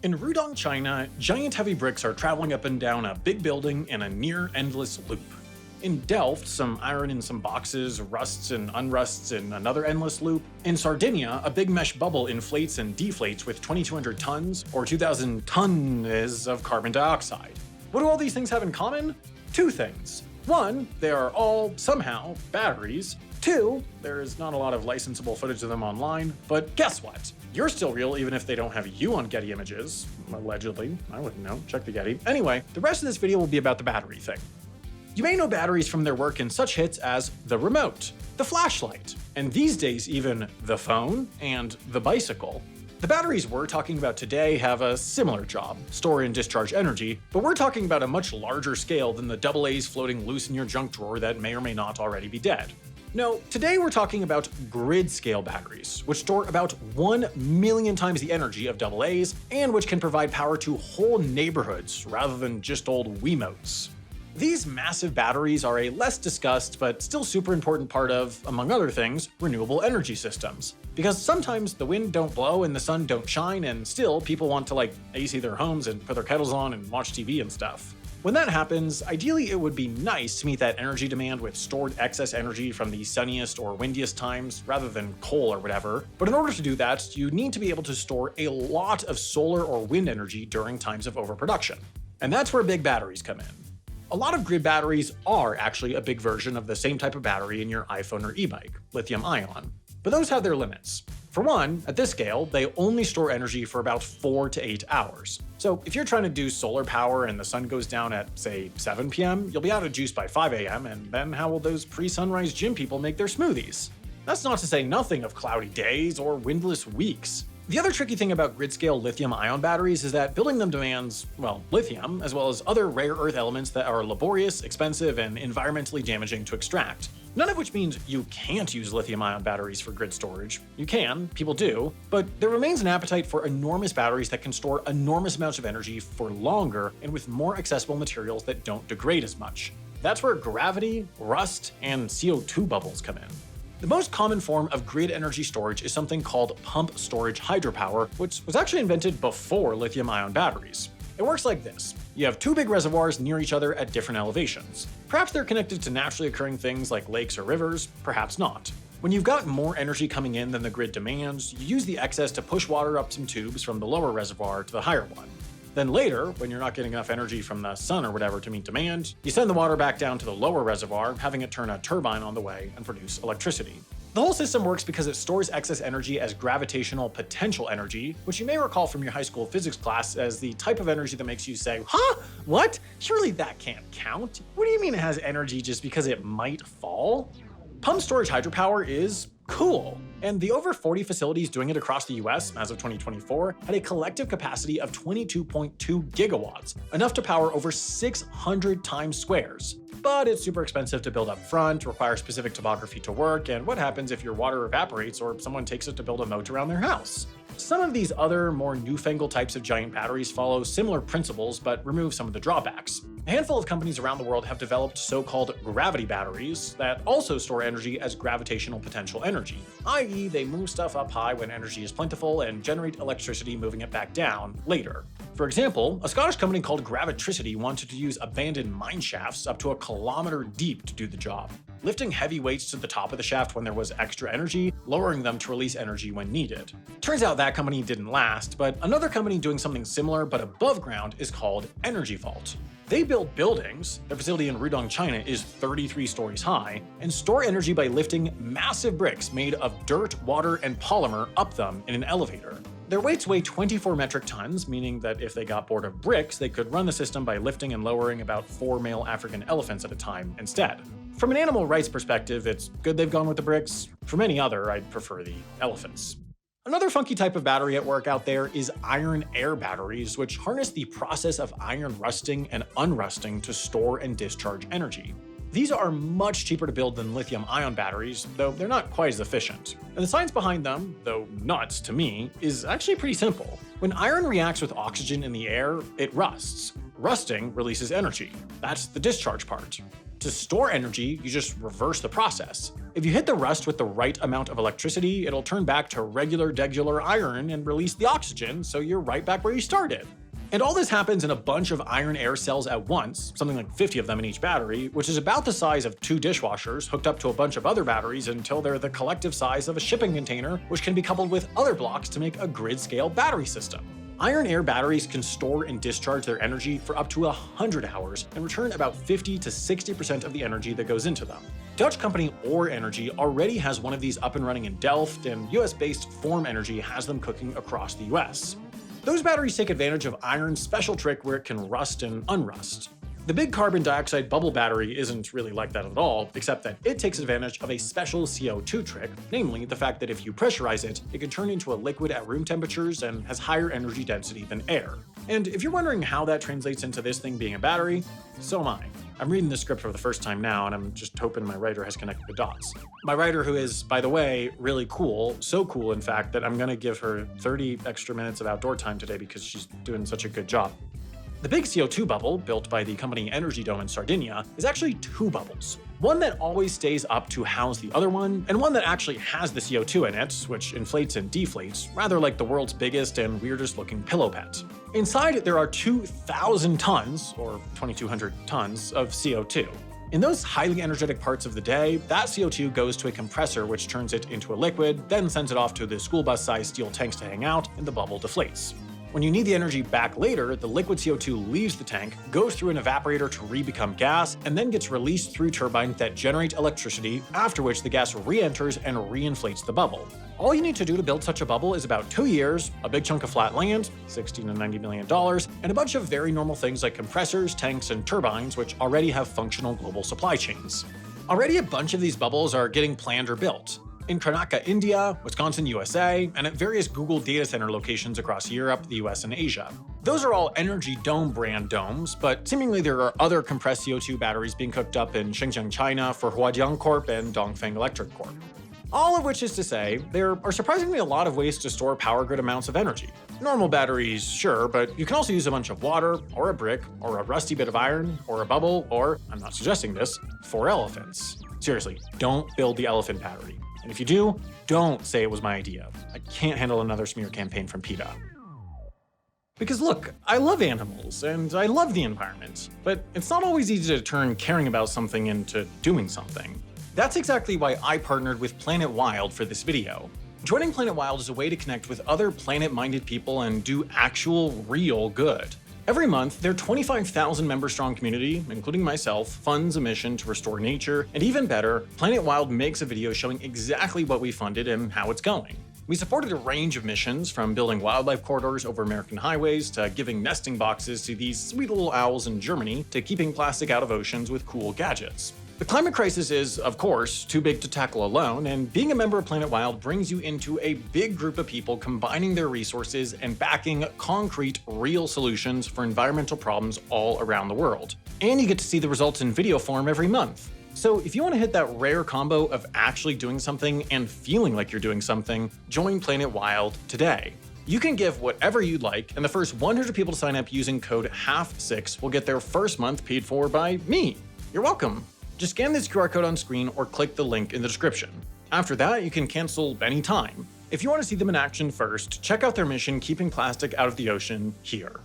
In Rudong, China, giant heavy bricks are traveling up and down a big building in a near-endless loop. In Delft, some iron in some boxes rusts and unrusts in another endless loop. In Sardinia, a big mesh bubble inflates and deflates with 2,200 tons, or 2,000 tons of carbon dioxide. What do all these things have in common? Two things. One, they are all, somehow, batteries. Two, there is not a lot of licensable footage of them online, but guess what? You're still real even if they don't have you on Getty Images. Allegedly. I wouldn't know. Check the Getty. Anyway, the rest of this video will be about the battery thing. You may know batteries from their work in such hits as the remote, the flashlight, and these days even the phone and the bicycle. The batteries we're talking about today have a similar job, store and discharge energy, but we're talking about a much larger scale than the AA's floating loose in your junk drawer that may or may not already be dead. No, today we're talking about grid-scale batteries, which store about 1 million times the energy of AA's, and which can provide power to whole neighborhoods rather than just old Wiimotes. These massive batteries are a less discussed but still super important part of, among other things, renewable energy systems. Because sometimes the wind don't blow and the sun don't shine, and still people want to AC their homes and put their kettles on and watch TV and stuff. When that happens, ideally it would be nice to meet that energy demand with stored excess energy from the sunniest or windiest times, rather than coal or whatever. But in order to do that, you need to be able to store a lot of solar or wind energy during times of overproduction. And that's where big batteries come in. A lot of grid batteries are actually a big version of the same type of battery in your iPhone or e-bike, lithium-ion. But those have their limits. For one, at this scale, they only store energy for about 4 to 8 hours. So if you're trying to do solar power and the sun goes down at, say, 7 p.m., you'll be out of juice by 5 a.m., and then how will those pre-sunrise gym people make their smoothies? That's not to say nothing of cloudy days or windless weeks. The other tricky thing about grid-scale lithium-ion batteries is that building them demands, well, lithium, as well as other rare earth elements that are laborious, expensive, and environmentally damaging to extract. None of which means you can't use lithium-ion batteries for grid storage. You can, people do, but there remains an appetite for enormous batteries that can store enormous amounts of energy for longer and with more accessible materials that don't degrade as much. That's where gravity, rust, and CO2 bubbles come in. The most common form of grid energy storage is something called pumped storage hydropower, which was actually invented before lithium-ion batteries. It works like this. You have two big reservoirs near each other at different elevations. Perhaps they're connected to naturally occurring things like lakes or rivers, perhaps not. When you've got more energy coming in than the grid demands, you use the excess to push water up some tubes from the lower reservoir to the higher one. Then later, when you're not getting enough energy from the sun or whatever to meet demand, you send the water back down to the lower reservoir, having it turn a turbine on the way and produce electricity. The whole system works because it stores excess energy as gravitational potential energy, which you may recall from your high school physics class as the type of energy that makes you say, "Huh? What? Surely that can't count. What do you mean it has energy just because it might fall?" Pumped storage hydropower is cool, and the over 40 facilities doing it across the US as of 2024 had a collective capacity of 22.2 gigawatts, enough to power over 600 times squares. But it's super expensive to build up front, requires specific topography to work, and what happens if your water evaporates or someone takes it to build a moat around their house? Some of these other, more newfangled types of giant batteries follow similar principles but remove some of the drawbacks. A handful of companies around the world have developed so-called gravity batteries that also store energy as gravitational potential energy, i.e. they move stuff up high when energy is plentiful and generate electricity moving it back down later. For example, a Scottish company called Gravitricity wanted to use abandoned mine shafts up to a kilometer deep to do the job, lifting heavy weights to the top of the shaft when there was extra energy, lowering them to release energy when needed. Turns out that company didn't last, but another company doing something similar but above ground is called Energy Vault. They build buildings, their facility in Rudong, China is 33 stories high, and store energy by lifting massive bricks made of dirt, water, and polymer up them in an elevator. Their weights weigh 24 metric tons, meaning that if they got bored of bricks, they could run the system by lifting and lowering about 4 male African elephants at a time instead. From an animal rights perspective, it's good they've gone with the bricks. For many other, I'd prefer the elephants. Another funky type of battery at work out there is iron-air batteries, which harness the process of iron rusting and unrusting to store and discharge energy. These are much cheaper to build than lithium-ion batteries, though they're not quite as efficient. And the science behind them, though nuts to me, is actually pretty simple. When iron reacts with oxygen in the air, it rusts. Rusting releases energy. That's the discharge part. To store energy, you just reverse the process. If you hit the rust with the right amount of electricity, it'll turn back to regular iron and release the oxygen, so you're right back where you started. And all this happens in a bunch of iron air cells at once, something like 50 of them in each battery, which is about the size of 2 dishwashers hooked up to a bunch of other batteries until they're the collective size of a shipping container, which can be coupled with other blocks to make a grid-scale battery system. Iron air batteries can store and discharge their energy for up to 100 hours and return about 50 to 60% of the energy that goes into them. Dutch company Or Energy already has one of these up and running in Delft, and US-based Form Energy has them cooking across the US. Those batteries take advantage of iron's special trick where it can rust and unrust. The big carbon dioxide bubble battery isn't really like that at all, except that it takes advantage of a special CO2 trick, namely the fact that if you pressurize it, it can turn into a liquid at room temperatures and has higher energy density than air. And if you're wondering how that translates into this thing being a battery, so am I. I'm reading the script for the first time now, and I'm just hoping my writer has connected the dots. My writer, who is, by the way, really cool, so cool in fact that I'm gonna give her 30 extra minutes of outdoor time today because she's doing such a good job. The big CO2 bubble, built by the company Energy Dome in Sardinia, is actually 2 bubbles. One that always stays up to house the other one, and one that actually has the CO2 in it, which inflates and deflates, rather like the world's biggest and weirdest looking pillow pet. Inside, there are 2,000 tons, or 2,200 tons, of CO2. In those highly energetic parts of the day, that CO2 goes to a compressor which turns it into a liquid, then sends it off to the school bus-sized steel tanks to hang out, and the bubble deflates. When you need the energy back later, the liquid CO2 leaves the tank, goes through an evaporator to re-become gas, and then gets released through turbines that generate electricity, after which the gas re-enters and reinflates the bubble. All you need to do to build such a bubble is about 2 years, a big chunk of flat land, $60 to $90 million, and a bunch of very normal things like compressors, tanks, and turbines, which already have functional global supply chains. Already a bunch of these bubbles are getting planned or built. In Karnataka, India, Wisconsin, USA, and at various Google data center locations across Europe, the US, and Asia. Those are all Energy Dome brand domes, but seemingly there are other compressed CO2 batteries being cooked up in Xinjiang, China for Huadian Corp and Dongfeng Electric Corp. All of which is to say, there are surprisingly a lot of ways to store power grid amounts of energy. Normal batteries, sure, but you can also use a bunch of water, or a brick, or a rusty bit of iron, or a bubble, or, I'm not suggesting this, 4 elephants. Seriously, don't build the elephant battery. And if you do, don't say it was my idea. I can't handle another smear campaign from PETA. Because look, I love animals, and I love the environment, but it's not always easy to turn caring about something into doing something. That's exactly why I partnered with Planet Wild for this video. Joining Planet Wild is a way to connect with other planet-minded people and do actual, real good. Every month, their 25,000 member-strong community, including myself, funds a mission to restore nature, and even better, Planet Wild makes a video showing exactly what we funded and how it's going. We supported a range of missions, from building wildlife corridors over American highways, to giving nesting boxes to these sweet little owls in Germany, to keeping plastic out of oceans with cool gadgets. The climate crisis is, of course, too big to tackle alone, and being a member of Planet Wild brings you into a big group of people combining their resources and backing concrete, real solutions for environmental problems all around the world. And you get to see the results in video form every month. So if you want to hit that rare combo of actually doing something and feeling like you're doing something, join Planet Wild today. You can give whatever you'd like, and the first 100 people to sign up using code HALF6 will get their first month paid for by me. You're welcome. Just scan this QR code on screen or click the link in the description. After that, you can cancel anytime. If you want to see them in action first, check out their mission keeping plastic out of the ocean here.